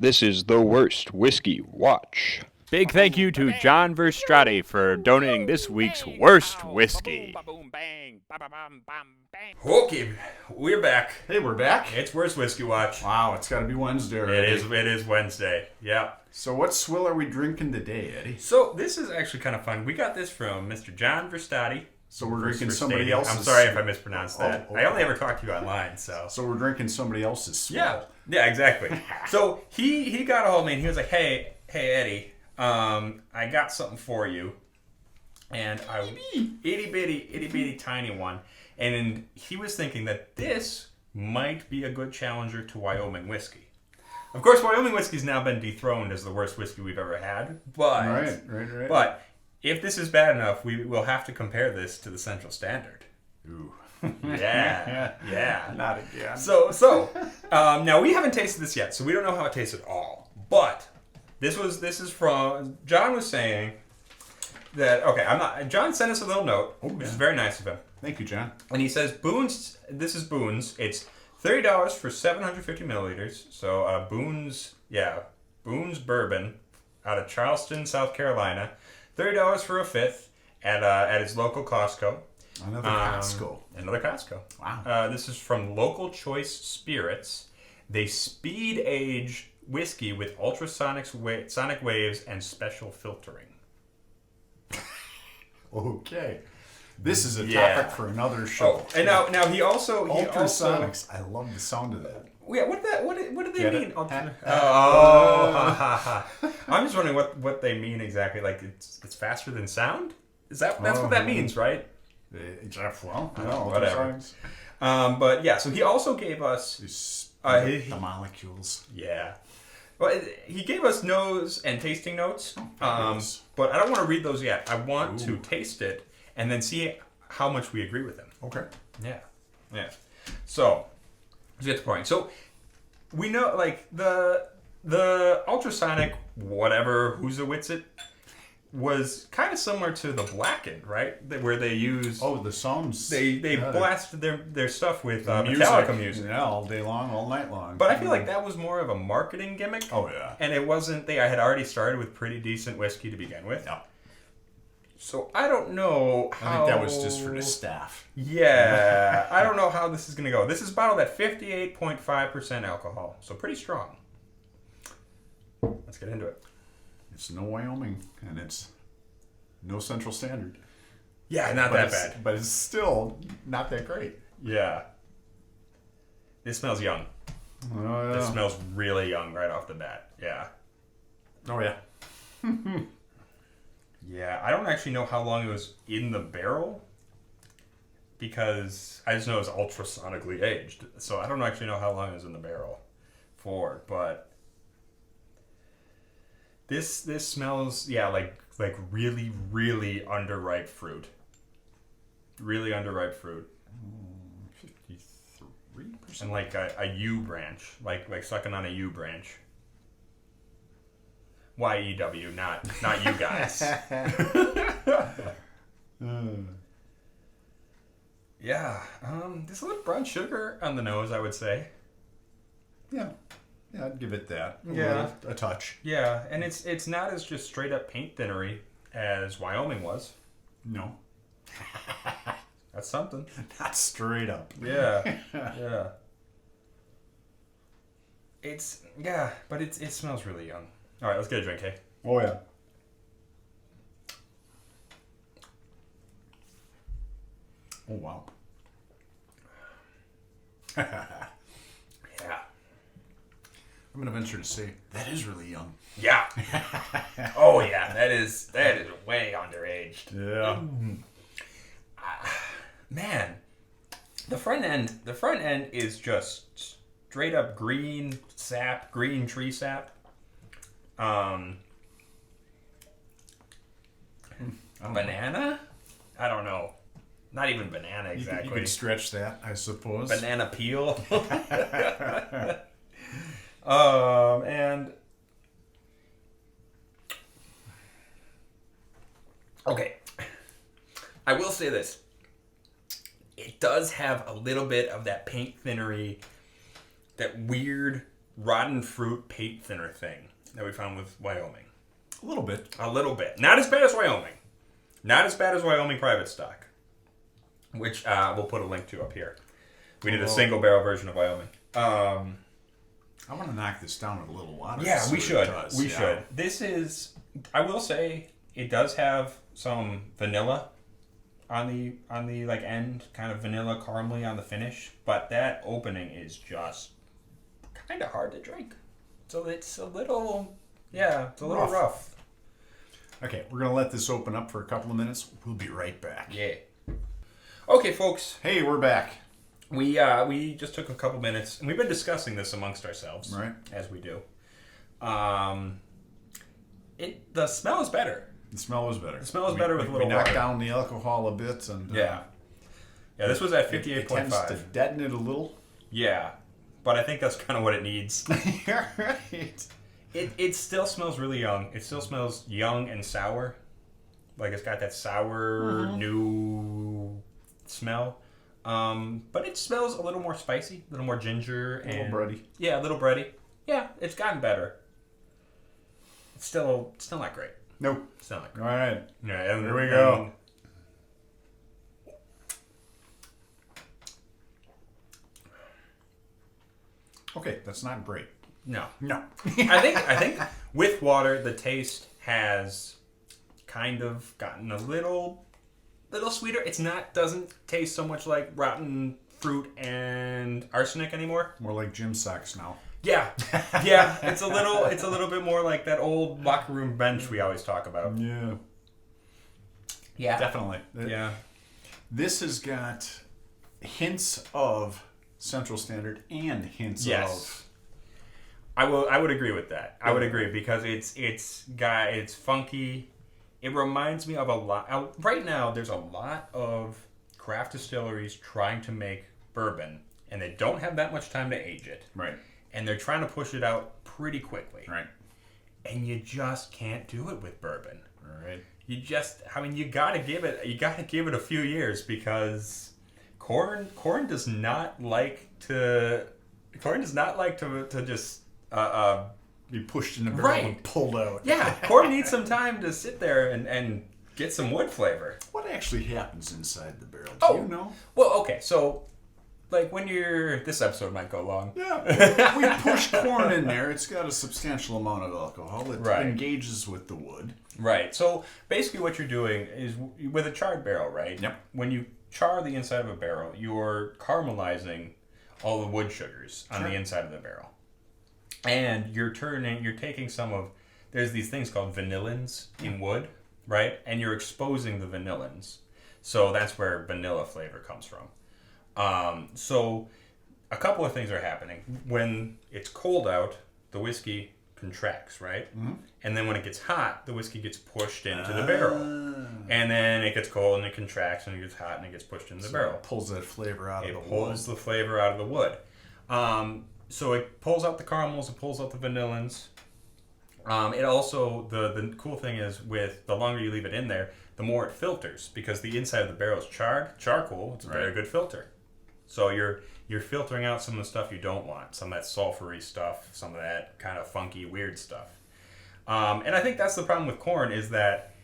This is the worst whiskey watch. Big thank you to John Verstrati for donating this week's worst whiskey. Okay, we're back. Hey, we're back. It's Worst Whiskey Watch. Wow, it's got to be Wednesday already. It is Wednesday. Yeah. So what swill are we drinking today, Eddie? So this is actually kind of fun. We got this from Mr. John Verstati. So we're drinking somebody else's. I'm sorry if I mispronounced that. Oh. I only ever talked to you online, so. So we're drinking somebody else's swill. Yeah, exactly. So he got a hold of me and he was like, hey Eddie, I got something for you. And itty bitty tiny one. And he was thinking that this might be a good challenger to Wyoming whiskey. Of course, Wyoming whiskey's now been dethroned as the worst whiskey we've ever had. But Right. But if this is bad enough, we will have to compare this to the Central Standard. Ooh. Yeah. Not again. So now we haven't tasted this yet, so we don't know how it tastes at all. But this is from John was saying that John sent us a little note, which is very nice of him. Thank you, John. And he says Boone's. This is Boone's. It's $30 for 750 milliliters. So Boone's Bourbon out of Charleston, South Carolina. $30 for a fifth at his local Costco. Another Costco. Wow. This is from Local Choice Spirits. They speed age whiskey with ultrasonics, sonic waves, and special filtering. Okay. This is a topic for another show. Oh, and now he also ultrasonics. I love the sound of that. Yeah, what do they Get mean? it? I'm just wondering what they mean exactly. Like it's faster than sound? That's what that means, right? Well, whatever. But yeah, so he also gave us the molecules. Yeah. Well, he gave us nose and tasting notes. Yes. But I don't want to read those yet. I want to taste it and then see how much we agree with him. Okay. Yeah. So let's get to the point. So we know, like, the ultrasonic whatever who's the Witsit was kind of similar to the Blackened, right? Where they use the songs. they blasted their stuff with music. Metallica music. Yeah, all day long, all night long. But I feel like that was more of a marketing gimmick. Oh yeah. And it wasn't. I had already started with pretty decent whiskey to begin with. Yeah. So I don't know how. I think that was just for the staff. Yeah, I don't know how this is going to go. This is bottled at 58.5% alcohol, so pretty strong. Let's get into it. It's no Wyoming, and it's no Central Standard. Yeah, not that bad. But it's still not that great. Yeah. This smells young. Oh, yeah. This smells really young right off the bat. Yeah. Oh, yeah. Yeah, I don't actually know how long it was in the barrel because I just know it's ultrasonically aged. So I don't actually know how long it was in the barrel for, but this smells like really, really underripe fruit. Really underripe fruit. 53%. And like a yew branch, like sucking on a yew branch. YEW, not you guys. Yeah, there's a little brown sugar on the nose, I would say. Yeah, I'd give it that. A touch. Yeah, and it's not as just straight up paint thinnery as Wyoming was. No. That's something. Not straight up. Yeah. But it smells really young. All right, let's get a drink, hey? Oh, yeah. Oh, wow. Yeah. I'm going to venture to say that is really young. Yeah. Oh yeah, that is way underaged. Yeah. Man, the front end is just straight up green sap, green tree sap. Banana? I don't know. Not even banana exactly. You could stretch that, I suppose. Banana peel. And okay, I will say this: it does have a little bit of that paint thinnery, that weird rotten fruit paint thinner thing that we found with Wyoming. A little bit. A little bit. Not as bad as Wyoming. Not as bad as Wyoming private stock, which we'll put a link to up here. We did a single barrel version of Wyoming. I want to knock this down with a little water. Yeah, we should. We should. This is, I will say, it does have some vanilla on the like end, kind of vanilla caramely on the finish, but that opening is just kind of hard to drink. So it's a little, it's a little rough. Okay, we're going to let this open up for a couple of minutes. We'll be right back. Yeah. Okay, folks. Hey, we're back. We just took a couple minutes, and we've been discussing this amongst ourselves, right? As we do. The smell is better. The smell was better. The smell is better with a little water. We knocked water. down the alcohol a bit, and yeah. This was at 58.5. It tends to deaden it a little. Yeah, but I think that's kind of what it needs. Right. It still smells really young. It still smells young and sour. Like it's got that sour new smell. But it smells a little more spicy, a little more ginger, a little bready. Yeah, a little bready. Yeah, it's gotten better. It's still not great. Nope. Still not great. All right. Yeah, Here we go. Okay, that's not great. No. I think with water the taste has kind of gotten a little sweeter. Doesn't taste so much like rotten fruit and arsenic anymore. More like gym socks now. Yeah. It's a little bit more like that old locker room bench we always talk about. Yeah. Yeah. Definitely. Yeah. This has got hints of Central Standard and hints of. I would agree with that. I would agree because it's funky. It reminds me of a lot. Right now, there's a lot of craft distilleries trying to make bourbon, and they don't have that much time to age it. Right. And they're trying to push it out pretty quickly. Right. And you just can't do it with bourbon. Right. You gotta give it a few years because corn does not like to just be pushed in the barrel and pulled out. Yeah, corn needs some time to sit there and get some wood flavor. What actually happens inside the barrel? Do you know? Well, okay, so like when this episode might go long. Yeah, we push corn in there. It's got a substantial amount of alcohol. It engages with the wood. Right. So basically, what you're doing is with a charred barrel, right? Yep. When you char the inside of a barrel, you're caramelizing all the wood sugars on the inside of the barrel. And you're taking there's these things called vanillins in wood, right? And you're exposing the vanillins. So that's where vanilla flavor comes from. So a couple of things are happening. When it's cold out, the whiskey contracts, right? Mm-hmm. And then when it gets hot, the whiskey gets pushed into the barrel. And then it gets cold and it contracts and it gets hot and it gets pushed into the barrel. It pulls that flavor out of the wood. It pulls the flavor out of the wood. So it pulls out the caramels, it pulls out the vanillins. It also, the cool thing is with the longer you leave it in there, the more it filters because the inside of the barrel is charcoal. It's a very good filter. So you're filtering out some of the stuff you don't want, some of that sulfury stuff, some of that kind of funky, weird stuff. And I think that's the problem with corn is that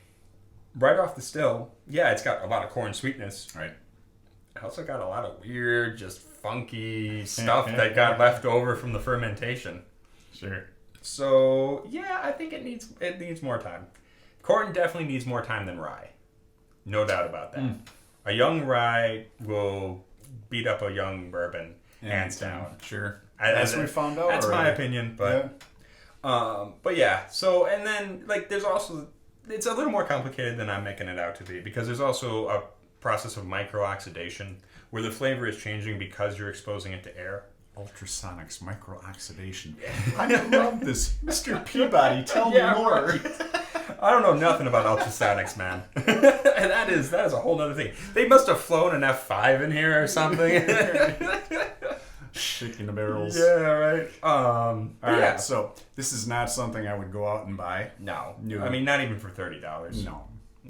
right off the still, it's got a lot of corn sweetness. Right. It also got a lot of weird, just funky stuff that got left over from the fermentation. Sure. So I think it needs more time. Corn definitely needs more time than rye. No doubt about that. A young rye will beat up a young bourbon hands down. Sure. As we found out. That's my opinion, but yeah. So and then like there's also it's a little more complicated than I'm making it out to be because there's also a process of micro-oxidation where the flavor is changing because you're exposing it to air. Ultrasonics, micro-oxidation. I love this. Mr. Peabody, tell me more. Right. I don't know nothing about ultrasonics, man. And that is a whole other thing. They must have flown an F5 in here or something. Shaking the barrels. Yeah, right. All right, so this is not something I would go out and buy. No. I mean, not even for $30. No.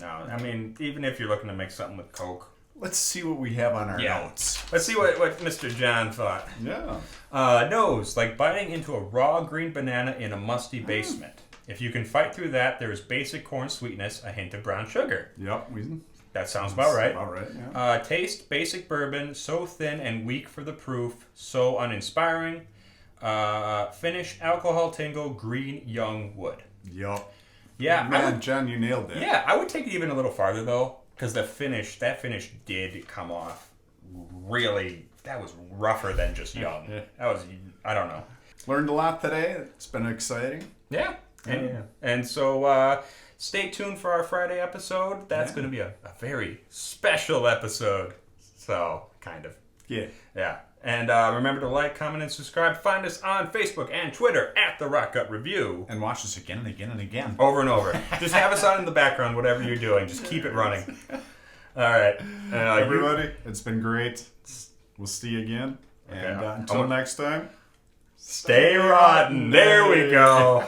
I mean, even if you're looking to make something with Coke let's see what we have on our notes. Let's see what Mr. John thought. Yeah. Nose, like biting into a raw green banana in a musty basement. If you can fight through that, there is basic corn sweetness, a hint of brown sugar. Yep. That sounds about right. About right, yeah. Taste, basic bourbon, so thin and weak for the proof, so uninspiring. Finish, alcohol tingle, green, young wood. Yep. Yeah. Man, John, you nailed it. Yeah, I would take it even a little farther, though, because that finish did come off really, that was rougher than just young. That was, I don't know. Learned a lot today. It's been exciting. Yeah. And so stay tuned for our Friday episode. That's going to be a very special episode. So, kind of. Yeah. Yeah. And remember to like, comment, and subscribe. Find us on Facebook and Twitter at The Rock Gut Review. And watch us again and again and again. Over and over. Just have us on in the background, whatever you're doing. Just keep it running. All right. Everybody, it's been great. We'll see you again. Okay. And until next time, stay rotten. There we go.